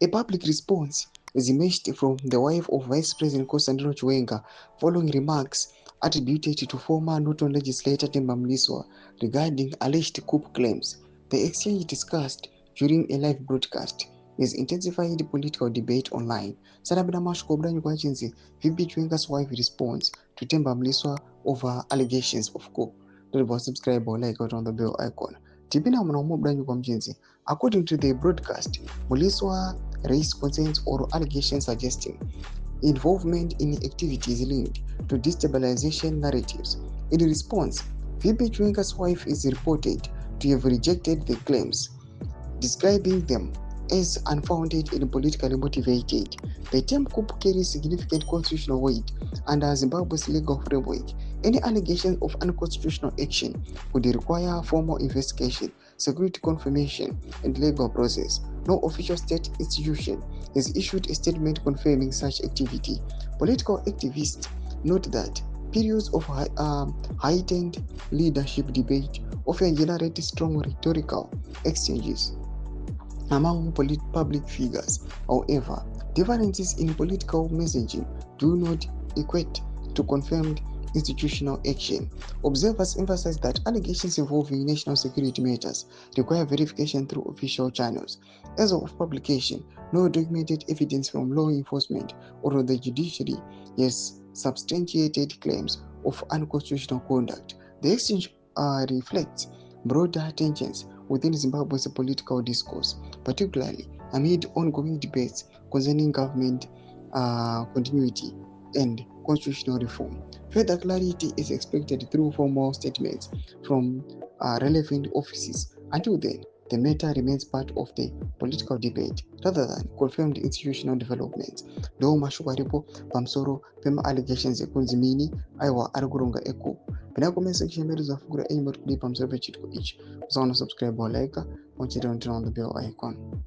A public response is emerged from the wife of Vice President Constantino Chiwenga following remarks attributed to former Northern legislator Mliswa regarding alleged coup claims. The exchange discussed during a live broadcast is intensified political debate online. Sarabina Mashkobra Nyukachinzi, VP Chiwenga's wife responds to Mliswa over allegations of coup. Don't forget to subscribe or like out on the bell icon. Tipina Mnaumobra Nyukamchinzi. According to the broadcast, Mliswa raised concerns or allegations suggesting involvement in activities linked to destabilization narratives. In response, VP Chiwenga's wife is reported to have rejected the claims, describing them as unfounded and politically motivated. The term coup carries significant constitutional weight under Zimbabwe's legal framework. Any allegation of unconstitutional action would require formal investigation, security confirmation, and legal process. No official state institution has issued a statement confirming such activity. Political activists note that periods of heightened leadership debate often generate strong rhetorical exchanges among public figures. However, differences in political messaging do not equate to confirmed institutional action. Observers emphasize that allegations involving national security matters require verification through official channels. As of publication, no documented evidence from law enforcement or the judiciary has substantiated claims of unconstitutional conduct. The exchange reflects broader tensions within Zimbabwe's political discourse, particularly amid ongoing debates concerning government continuity and constitutional reform. Further clarity is expected through formal statements from relevant offices. Until then, the matter remains part of the political debate rather than confirmed institutional developments. Ndo mashuku aripo pamsoro pema allegations ekunzimini aiwa ari kuronga eku. Pena comment section medu zafugura enyi mari kudi pamsoro pechitiko ichi. Usaona subscribe or like, onchete on the bell icon.